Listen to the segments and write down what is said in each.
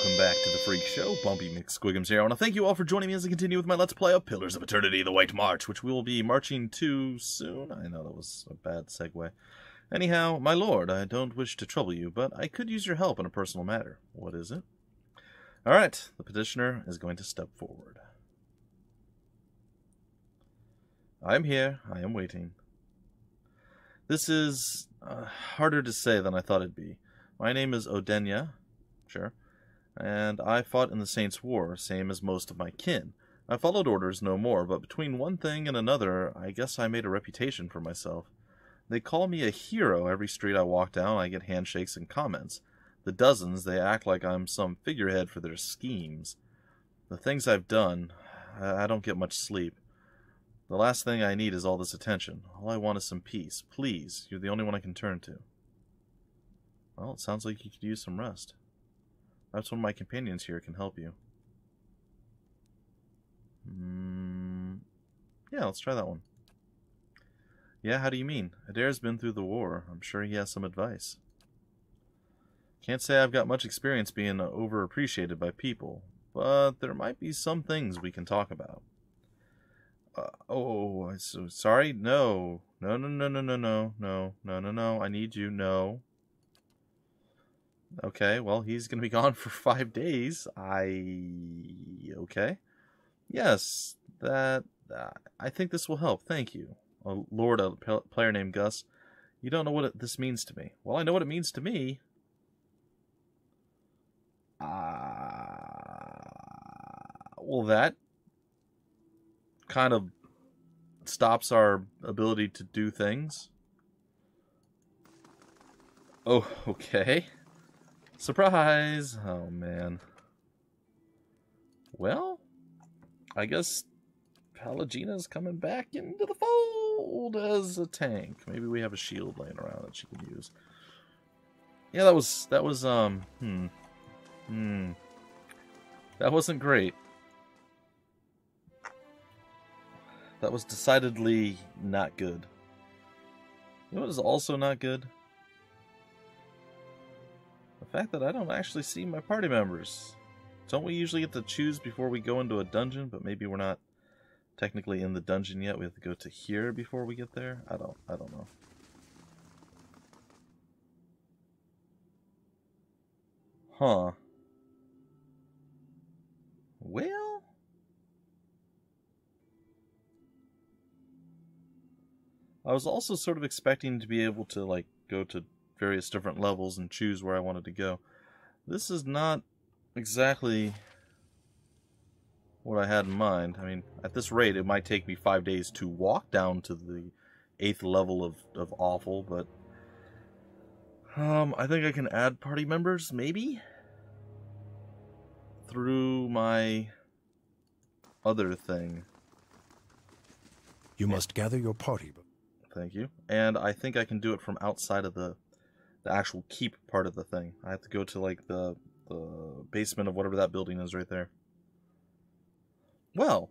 welcome back to the Freak Show. Bumpy McSquigums here. I want to thank you all for joining me as I continue with my Let's Play of Pillars of Eternity, The White March, which we will be marching to soon. I know that was a bad segue. Anyhow, my lord, I don't wish to trouble you, but I could use your help in a personal matter. What is it? Alright, the petitioner is going to step forward. I am here. I am waiting. This is harder to say than I thought it'd be. My name is Odenya, sure, and I fought in the Saints' War, same as most of my kin. I followed orders no more, but between one thing and another, I guess I made a reputation for myself. They call me a hero. Every street I walk down, I get handshakes and comments. The dozens, they act like I'm some figurehead for their schemes. The things I've done, I don't get much sleep. The last thing I need is all this attention. All I want is some peace. Please, you're the only one I can turn to. Well, it sounds like you could use some rest. Perhaps one of my companions here can help you. Yeah, let's try that one. Yeah, how do you mean? Adair's been through the war. I'm sure he has some advice. Can't say I've got much experience being overappreciated by people, but there might be some things we can talk about. So sorry? No. No. I need you. No. Okay, well, he's going to be gone for 5 days. Okay. Yes, I think this will help. Thank you. Lord, a player named Gus. You don't know what this means to me. Well, I know what it means to me. Well, that kind of stops our ability to do things. Oh, okay. Surprise! Oh, man. Well, I guess Palagina's coming back into the fold as a tank. Maybe we have a shield laying around that she can use. Yeah, that was, that wasn't great. That was decidedly not good. You know what is also not good? The fact that I don't actually see my party members. Don't we usually get to choose before we go into a dungeon? But maybe we're not technically in the dungeon yet. We have to go to here before we get there. I don't know. Huh. Well, I was also sort of expecting to be able to like go to various different levels and choose where I wanted to go. This is not exactly what I had in mind. I mean, at this rate, it might take me 5 days to walk down to the 8th level of awful, but I think I can add party members, maybe? Through my other thing. You must gather your party. Thank you. And I think I can do it from outside of the actual keep part of the thing. I have to go to like the basement of whatever that building is right there. Well,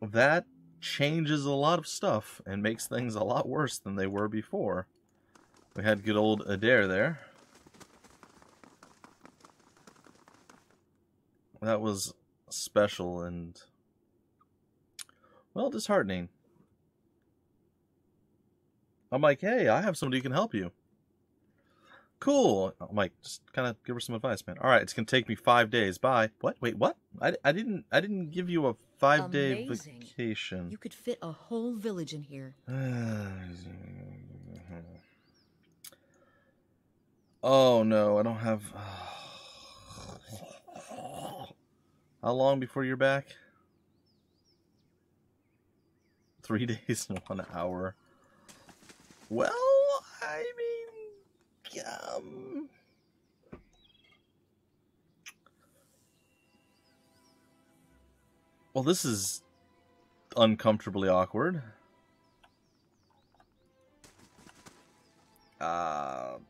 that changes a lot of stuff and makes things a lot worse than they were before. We had good old Adair there. That was special and, well, disheartening. I'm like, hey, I have somebody who can help you. Cool. I'm like, just kind of give her some advice, man. All right, it's gonna take me 5 days. Bye. What? Wait, what? I didn't give you a 5-day vacation. You could fit a whole village in here. Oh no, I don't have. How long before you're back? 3 days and 1 hour. Well, I mean, well, this is uncomfortably awkward. Well,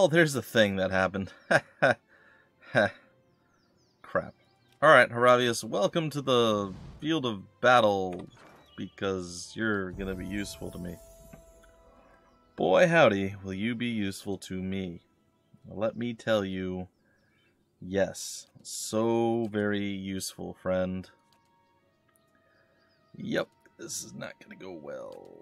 there's a thing that happened. Crap. Alright, Haravius, welcome to the field of battle, because you're gonna be useful to me. Boy howdy, will you be useful to me. Let me tell you, yes. So very useful, friend. Yep, this is not going to go well.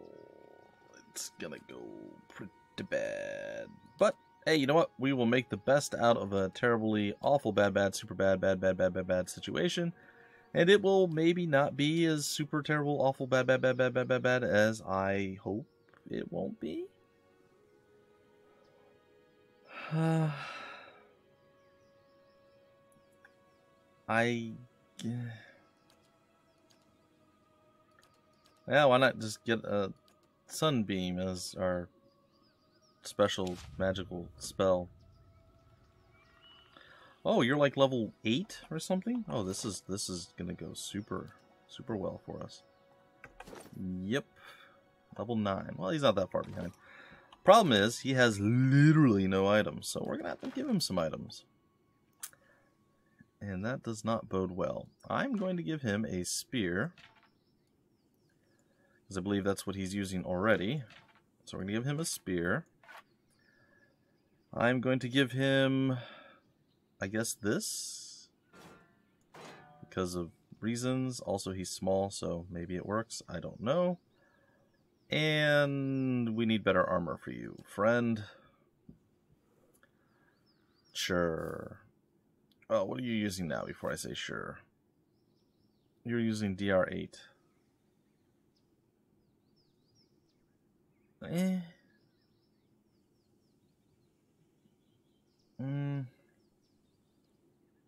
It's going to go pretty bad. But, hey, you know what? We will make the best out of a terribly awful bad, super bad situation. And it will maybe not be as super terrible, awful bad as I hope it won't be. Yeah, why not just get a sunbeam as our special magical spell? Oh, you're like level 8 or something? Oh, this is gonna go super well for us. Yep. Level 9. Well, he's not that far behind. Problem is, he has literally no items, so we're gonna have to give him some items. And that does not bode well. I'm going to give him a spear, because I believe that's what he's using already. So we're going to give him a spear. I'm going to give him, I guess, this, because of reasons. Also, he's small, so maybe it works. I don't know. And we need better armor for you, friend. Sure. Oh, what are you using now before I say sure? You're using DR8.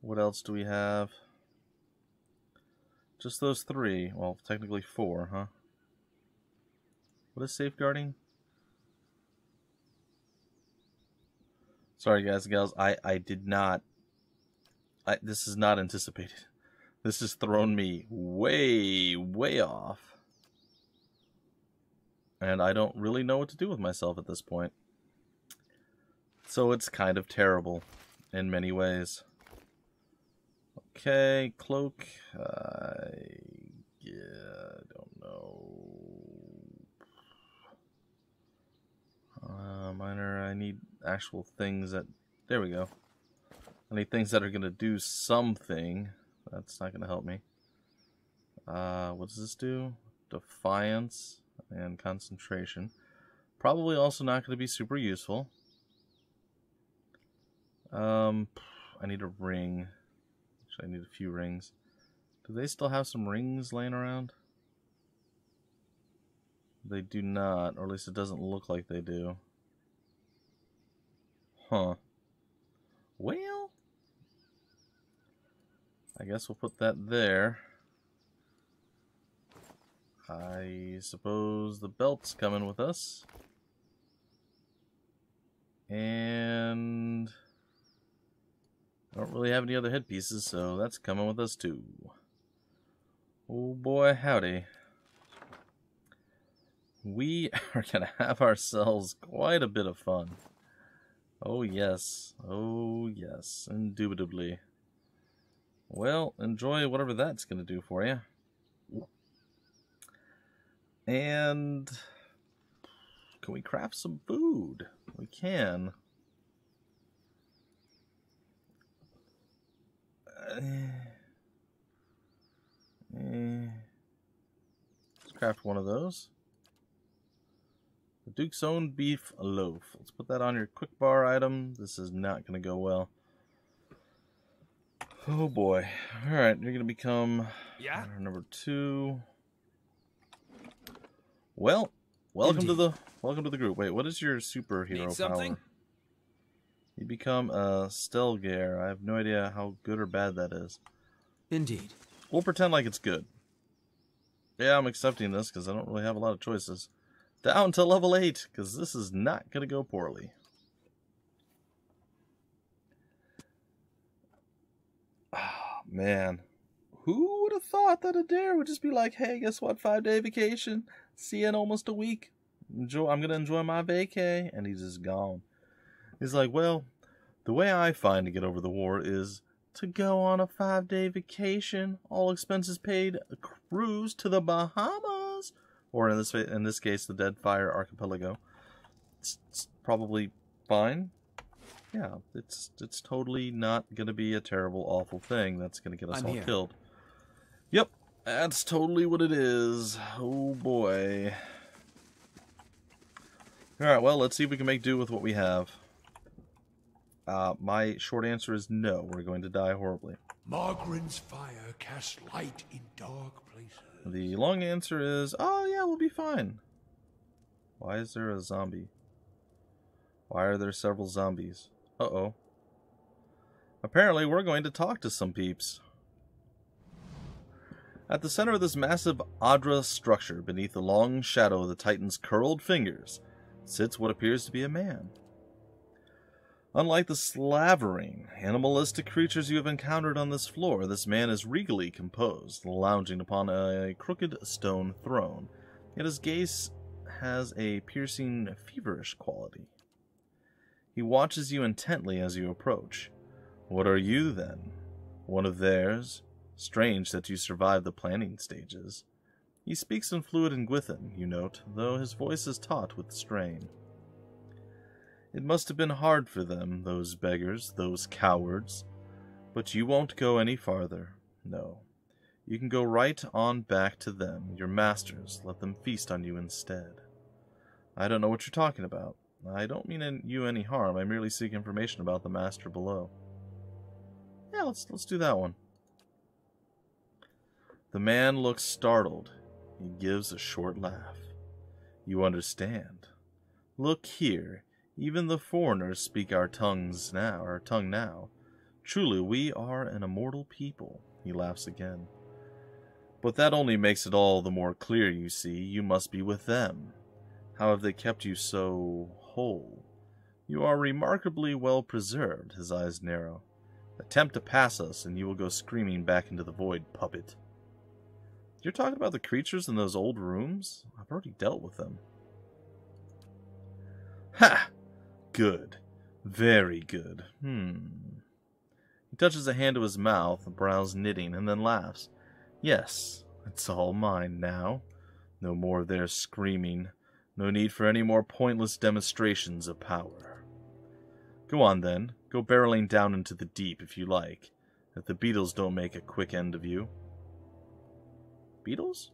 What else do we have? Just those 3. Well, technically 4, huh? What is safeguarding? Sorry, guys and gals. I did not... this is not anticipated. This has thrown me way off. And I don't really know what to do with myself at this point. So it's kind of terrible in many ways. Okay, cloak. Yeah, I don't know. Minor, I need actual things that... There we go. I need things that are going to do something. That's not going to help me. What does this do? Defiance and concentration. Probably also not going to be super useful. I need a ring. Actually, I need a few rings. Do they still have some rings laying around? They do not, or at least it doesn't look like they do. Huh. Well, I guess we'll put that there. I suppose the belt's coming with us. And I don't really have any other headpieces, so that's coming with us too. Oh boy, howdy. We are going to have ourselves quite a bit of fun. Oh yes, indubitably. Well, enjoy whatever that's going to do for you. And can we craft some food? We can. Let's craft one of those. The Duke's Own Beef Loaf. Let's put that on your quick bar item. This is not going to go well. Oh boy. Alright, you're going to become number 2. Well, welcome to the group. Wait, what is your superhero power? You become a Stelgare. I have no idea how good or bad that is. Indeed. We'll pretend like it's good. Yeah, I'm accepting this because I don't really have a lot of choices. Down to level 8, because this is not going to go poorly. Oh, man. Who would have thought that Adair would just be like, hey, guess what? 5-day vacation. See you in almost a week. I'm going to enjoy my vacay. And he's just gone. He's like, well, the way I find to get over the war is to go on a 5-day vacation. All expenses paid, a cruise to the Bahamas. Or in this case, the Deadfire archipelago. It's probably fine. Yeah, it's totally not gonna be a terrible, awful thing that's gonna get us all killed. Yep, that's totally what it is. Oh boy. Alright, well, let's see if we can make do with what we have. My short answer is no, we're going to die horribly. Margaren's fire casts light in dark places. The long answer is, oh yeah, we'll be fine. Why is there a zombie? Why are there several zombies? Uh-oh. Apparently, we're going to talk to some peeps. At the center of this massive Adra structure, beneath the long shadow of the Titan's curled fingers, sits what appears to be a man. Unlike the slavering, animalistic creatures you have encountered on this floor, this man is regally composed, lounging upon a crooked stone throne, yet his gaze has a piercing, feverish quality. He watches you intently as you approach. What are you, then? One of theirs? Strange that you survived the planning stages. He speaks in fluid Ingwithan, you note, though his voice is taut with strain. It must have been hard for them, those beggars, those cowards. But you won't go any farther. No. You can go right on back to them, your masters. Let them feast on you instead. I don't know what you're talking about. I don't mean you any harm. I merely seek information about the master below. Yeah, let's do that one. The man looks startled. He gives a short laugh. You understand. Look here. Even the foreigners speak our tongue now. Truly, we are an immortal people. He laughs again. But that only makes it all the more clear, you see. You must be with them. How have they kept you so whole? You are remarkably well preserved. His eyes narrow. Attempt to pass us, and you will go screaming back into the void, puppet. You're talking about the creatures in those old rooms? I've already dealt with them. Ha! Good. Very good. He touches a hand to his mouth, brows knitting, and then laughs. Yes, it's all mine now. No more of their screaming. No need for any more pointless demonstrations of power. Go on, then. Go barreling down into the deep, if you like. If the beetles don't make a quick end of you. Beetles?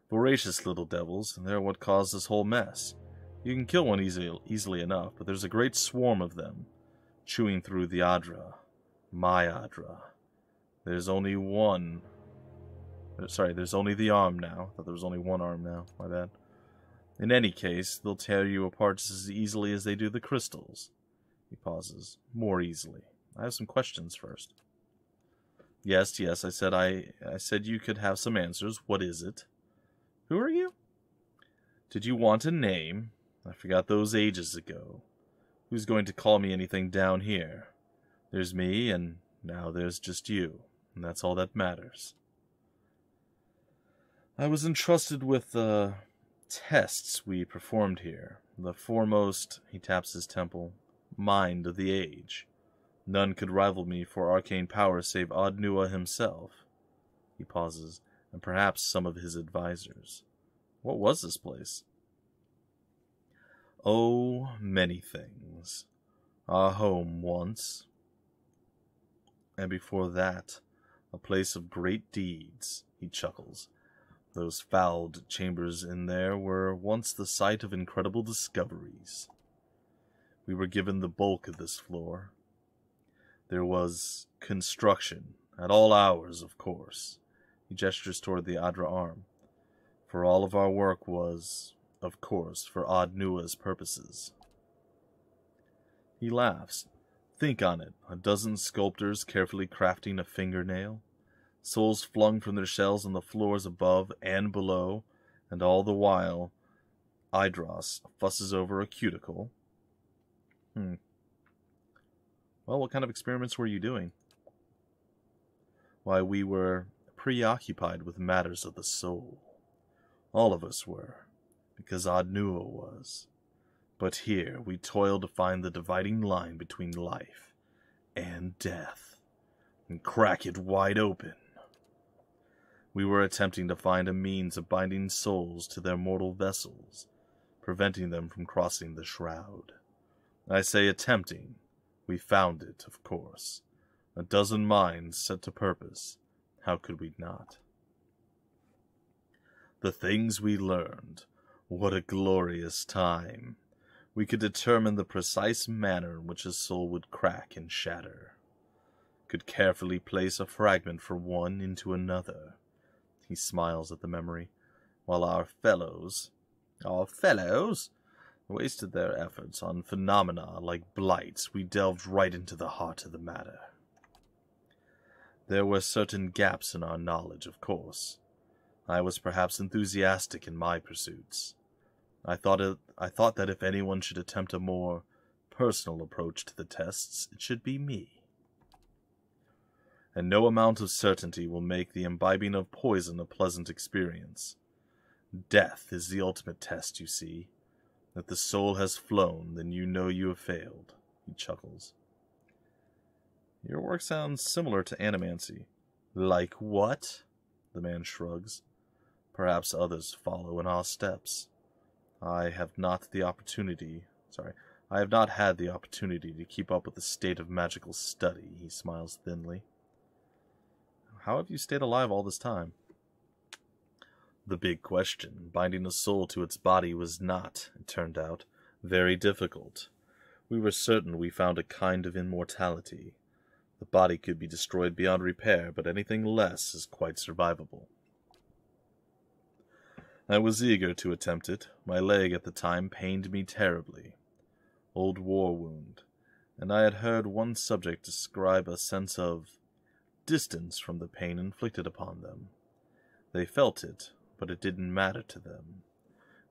Voracious little devils. They're what caused this whole mess. You can kill one easily enough, but there's a great swarm of them, chewing through the Adra. My Adra. There's only one. Sorry, there's only the arm now. I thought there was only one arm now. My bad. In any case, they'll tear you apart just as easily as they do the crystals. He pauses. More easily. I have some questions first. Yes, I said you could have some answers. What is it? Who are you? Did you want a name? I forgot those ages ago. Who's going to call me anything down here? There's me, and now there's just you, and that's all that matters. I was entrusted with the tests we performed here. The foremost, he taps his temple, mind of the age. None could rival me for arcane power save Adnua himself. He pauses, and perhaps some of his advisors. What was this place? Oh, many things. Our home once. And before that, a place of great deeds, he chuckles. Those fouled chambers in there were once the site of incredible discoveries. We were given the bulk of this floor. There was construction, at all hours, of course. He gestures toward the Adra arm. For all of our work was, of course, for Adnua's purposes. He laughs. Think on it. A dozen sculptors carefully crafting a fingernail. Souls flung from their shells on the floors above and below, and all the while, Idros fusses over a cuticle. Well, what kind of experiments were you doing? Why, we were preoccupied with matters of the soul. All of us were, because Adnua was. But here we toil to find the dividing line between life and death, and crack it wide open. We were attempting to find a means of binding souls to their mortal vessels, preventing them from crossing the shroud. I say attempting. We found it, of course. A dozen minds set to purpose. How could we not? The things we learned. What a glorious time. We could determine the precise manner in which a soul would crack and shatter. Could carefully place a fragment from one into another. He smiles at the memory, while our fellows, wasted their efforts on phenomena like blights. We delved right into the heart of the matter. There were certain gaps in our knowledge, of course. I was perhaps enthusiastic in my pursuits. I thought that if anyone should attempt a more personal approach to the tests, it should be me. And no amount of certainty will make the imbibing of poison a pleasant experience. Death is the ultimate test, you see. If the soul has flown, then you know you have failed. He chuckles. Your work sounds similar to animancy. Like what? The man shrugs. Perhaps others follow in our steps. I have not had the opportunity to keep up with the state of magical study. He smiles thinly. How have you stayed alive all this time? The big question. Binding a soul to its body was not, it turned out, very difficult. We were certain we found a kind of immortality. The body could be destroyed beyond repair, but anything less is quite survivable. I was eager to attempt it. My leg at the time pained me terribly. Old war wound, and I had heard one subject describe a sense of distance from the pain inflicted upon them. They felt it, but it didn't matter to them,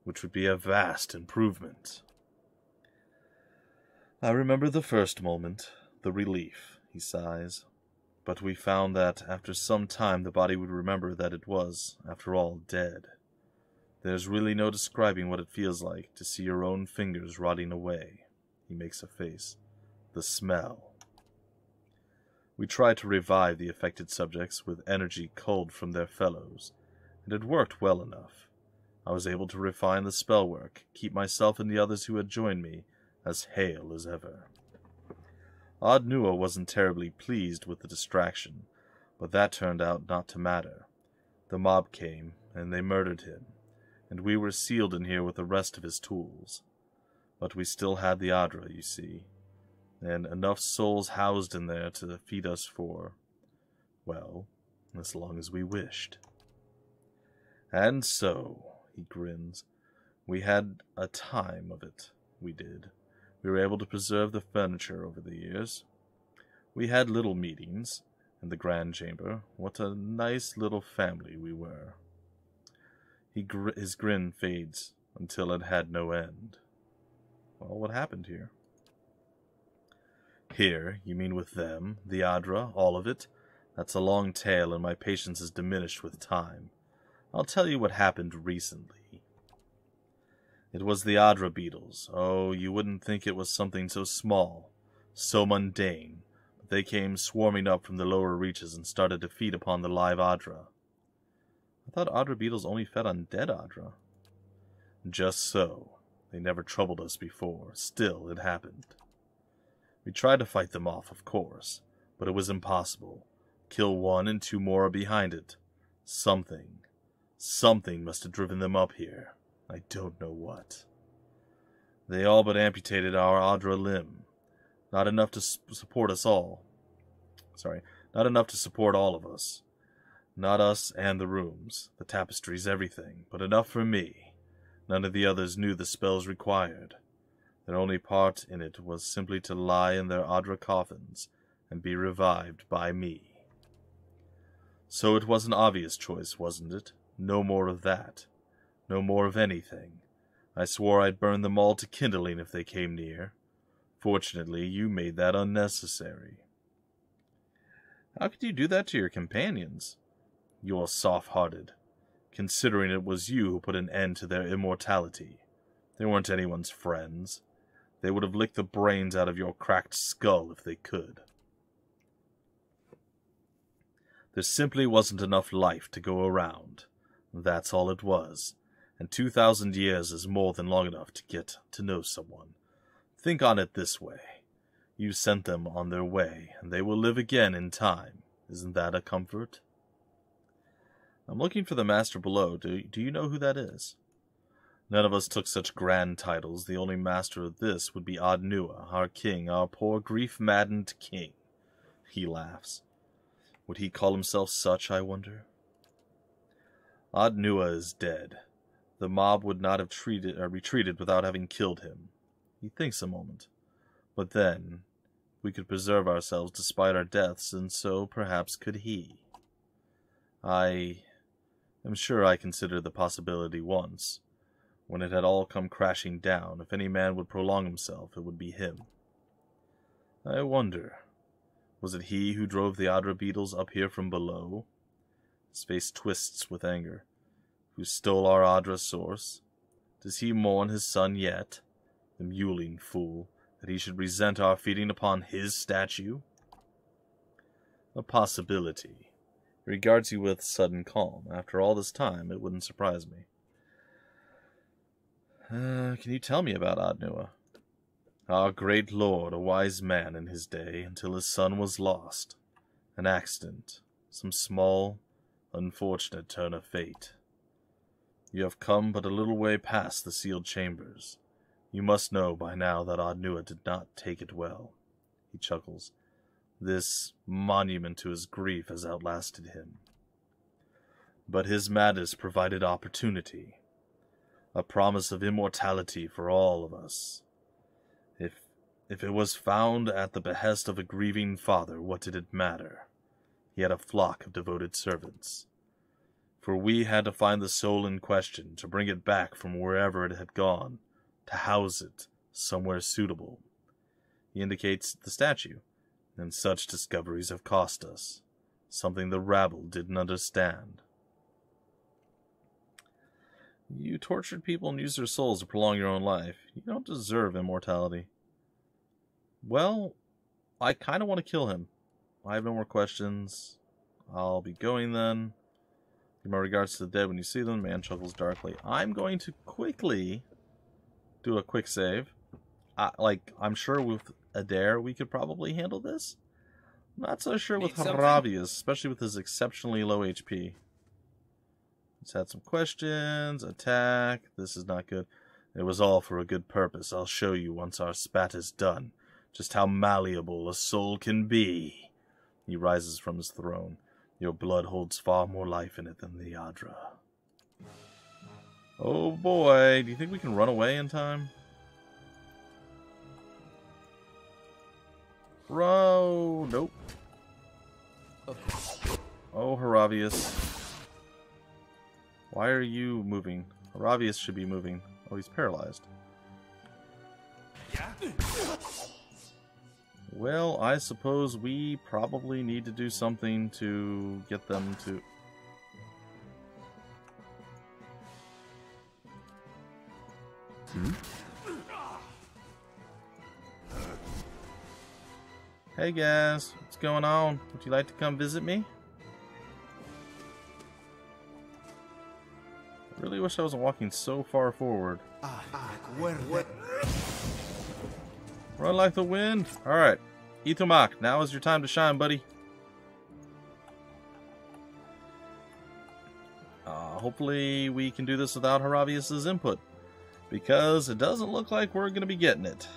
which would be a vast improvement. I remember the first moment, the relief, he sighs. But we found that after some time the body would remember that it was, after all, dead. There's really no describing what it feels like to see your own fingers rotting away. He makes a face. The smell. We tried to revive the affected subjects with energy culled from their fellows, and it worked well enough. I was able to refine the spell work, keep myself and the others who had joined me as hale as ever. Odd Nua wasn't terribly pleased with the distraction, but that turned out not to matter. The mob came, and they murdered him, and we were sealed in here with the rest of his tools. But we still had the Adra, you see, and enough souls housed in there to feed us for, well, as long as we wished. And so, he grins, we had a time of it, we did. We were able to preserve the furniture over the years. We had little meetings in the Grand Chamber. What a nice little family we were. His grin fades until it had no end. Well, what happened here? Here, you mean with them, the Adra, all of it? That's a long tale, and my patience is diminished with time. I'll tell you what happened recently. It was the Adra beetles. Oh, you wouldn't think it was something so small, so mundane, but they came swarming up from the lower reaches and started to feed upon the live Adra. I thought Adra beetles only fed on dead Adra. Just so. They never troubled us before. Still, it happened. We tried to fight them off, of course, but it was impossible. Kill one and two more are behind it. Something must have driven them up here. I don't know what. They all but amputated our Adra limb. Not enough to support us all. Not enough to support all of us. Not us and the rooms, the tapestries, everything, but enough for me. None of the others knew the spells required. Their only part in it was simply to lie in their Adra coffins and be revived by me. So it was an obvious choice, wasn't it? No more of that. No more of anything. I swore I'd burn them all to kindling if they came near. Fortunately, you made that unnecessary. How could you do that to your companions? You're soft-hearted, considering it was you who put an end to their immortality. They weren't anyone's friends. They would have licked the brains out of your cracked skull if they could. There simply wasn't enough life to go around. That's all it was. And 2,000 years is more than long enough to get to know someone. Think on it this way. You sent them on their way, and they will live again in time. Isn't that a comfort? I'm looking for the master below. Do you know who that is? None of us took such grand titles. The only master of this would be Adnua, our king, our poor grief-maddened king. He laughs. Would he call himself such, I wonder? Adnua is dead. The mob would not have retreated without having killed him. He thinks a moment. But then, we could preserve ourselves despite our deaths, and so perhaps could he. I am sure I considered the possibility once. When it had all come crashing down, if any man would prolong himself, it would be him. I wonder, was it he who drove the Adra beetles up here from below? His face twists with anger. Who stole our Adra source? Does he mourn his son yet? The mewling fool, that he should resent our feeding upon his statue? A possibility. He regards you with sudden calm. After all this time, it wouldn't surprise me. Can you tell me about Adnua? Our great lord, a wise man in his day, until his son was lost. An accident. Some small, unfortunate turn of fate. You have come but a little way past the sealed chambers. You must know by now that Adnua did not take it well. He chuckles. This monument to his grief has outlasted him. But his madness provided opportunity. A promise of immortality for all of us. If it was found at the behest of a grieving father, what did it matter? He had a flock of devoted servants. For we had to find the soul in question, to bring it back from wherever it had gone, to house it somewhere suitable. He indicates the statue, and such discoveries have cost us, something the rabble didn't understand. You tortured people and used their souls to prolong your own life. You don't deserve immortality. Well, I kind of want to kill him. I have no more questions. I'll be going then. Give my regards to the dead when you see them. Man chuckles darkly. I'm going to quickly do a quick save. I'm sure with Adair we could probably handle this. Not so sure with Haravius, especially with his exceptionally low HP. Let's had some questions. Attack. This is not good. It was all for a good purpose. I'll show you once our spat is done just how malleable a soul can be. He rises from his throne. Your blood holds far more life in it than the Adra. Oh boy, do you think we can run away in time? Row, nope. Oh, Haravius. Why are you moving? Haravius should be moving. Oh, he's paralyzed. Well, I suppose we probably need to do something to get them to... Hey guys, what's going on? Would you like to come visit me? I really wish I wasn't walking so far forward. Run like the wind. Alright. Itumak, now is your time to shine, buddy. Hopefully we can do this without Haravius' input, because it doesn't look like we're going to be getting it.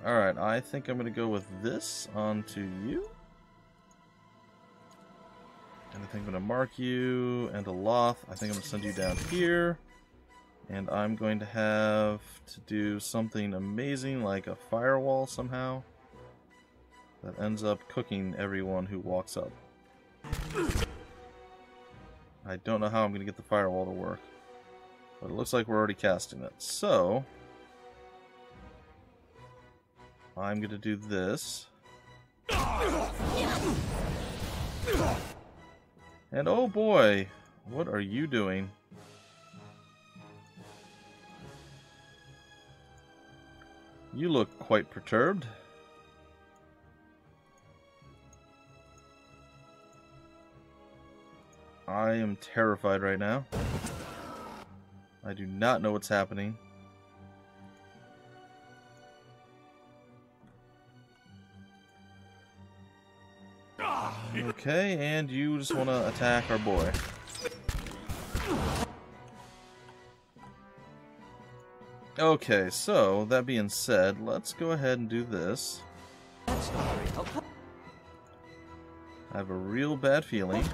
Alright, I think I'm going to go with this onto you. And I think I'm going to mark you and a Loth. I think I'm going to send you down here. And I'm going to have to do something amazing like a firewall somehow that ends up cooking everyone who walks up. I don't know how I'm going to get the firewall to work, but it looks like we're already casting it. So, I'm going to do this. And oh boy, what are you doing? You look quite perturbed. I am terrified right now. I do not know what's happening. Okay, and you just want to attack our boy. Okay, so that being said, let's go ahead and do this. That's not very helpful. I have a real bad feeling.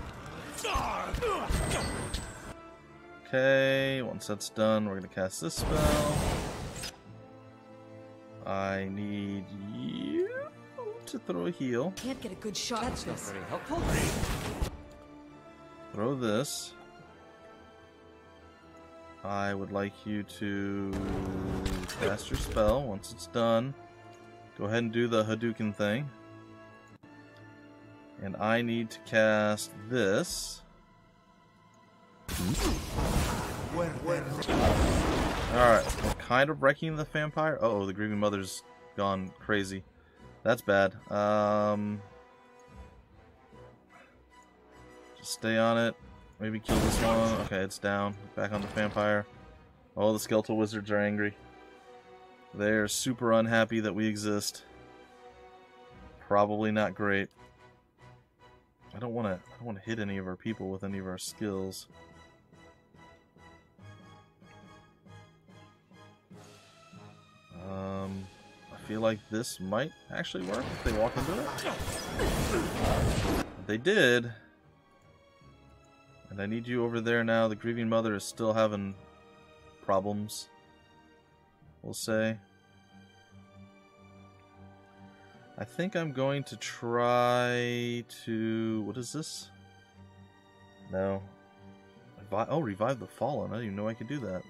Okay, once that's done, we're going to cast this spell. I need you to throw a heal. Can't get a good shot. That's not very helpful. Throw this. I would like you to cast your spell. Once it's done, go ahead and do the Hadouken thing. And I need to cast this. Alright, we're kind of wrecking the vampire. Uh-oh, the Grieving Mother's gone crazy. That's bad. Just stay on it. Maybe kill this one. Okay, it's down. Back on the vampire. Oh, the skeletal wizards are angry. They're super unhappy that we exist. Probably not great. I don't want to hit any of our people with any of our skills. I feel like this might actually work if they walk into it. They did. And I need you over there now. The Grieving Mother is still having problems, we'll say. I think I'm going to try to... What is this? No. Revive the Fallen. I didn't even know I could do that.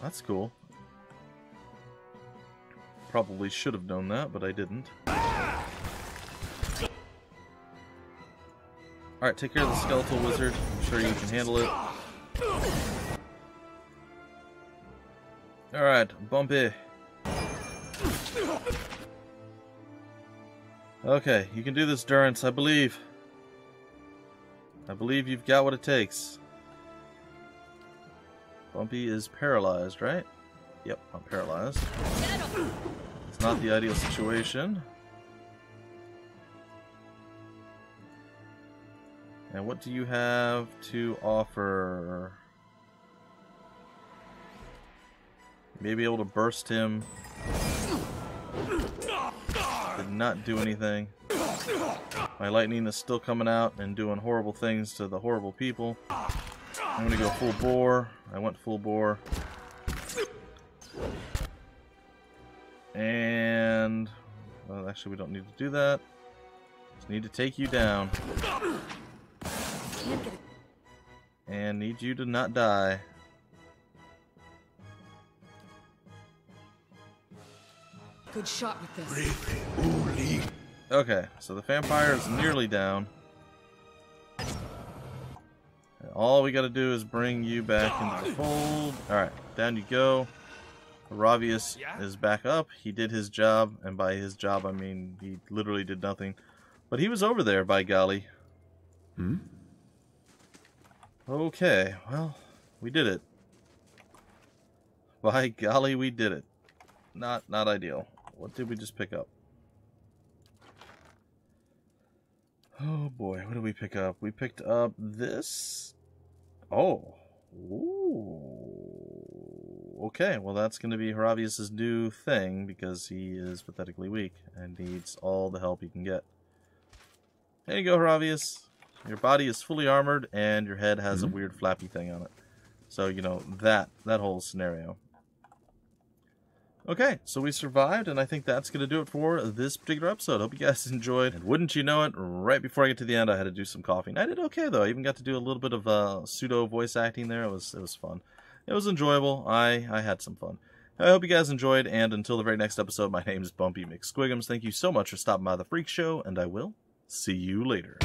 That's cool. Probably should have known that, but I didn't. Alright, take care of the skeletal wizard. I'm sure you can handle it. Alright, Bumpy. Okay, you can do this, Durance, I believe. I believe you've got what it takes. Bumpy is paralyzed, right? Yep, I'm paralyzed. It's not the ideal situation. And what do you have to offer? Maybe able to burst him. Did not do anything. My lightning is still coming out and doing horrible things to the horrible people. I'm gonna go full bore. I went full bore. And... well, actually we don't need to do that. Just need to take you down. And need you to not die. Good shot with this. Okay, so the vampire is nearly down. And all we gotta do is bring you back into the fold. Alright, down you go. Ravius is back up. He did his job, and by his job I mean he literally did nothing. But he was over there, by golly. Okay, well, we did it. By golly, we did it. Not ideal. What did we just pick up? Oh boy, what did we pick up? We picked up this. Oh. Ooh. Okay, well that's going to be Haravius' new thing because he is pathetically weak and needs all the help he can get. There you go, Haravius. Your body is fully armored and your head has a weird flappy thing on it. So, you know, that whole scenario. Okay, so we survived, and I think that's going to do it for this particular episode. Hope you guys enjoyed. And wouldn't you know it, right before I get to the end, I had to do some coughing. I did okay, though. I even got to do a little bit of pseudo voice acting there. It was fun. It was enjoyable. I had some fun. I hope you guys enjoyed, and until the very next episode, my name is Bumpy McSquigums. Thank you so much for stopping by the Freak Show, and I will see you later.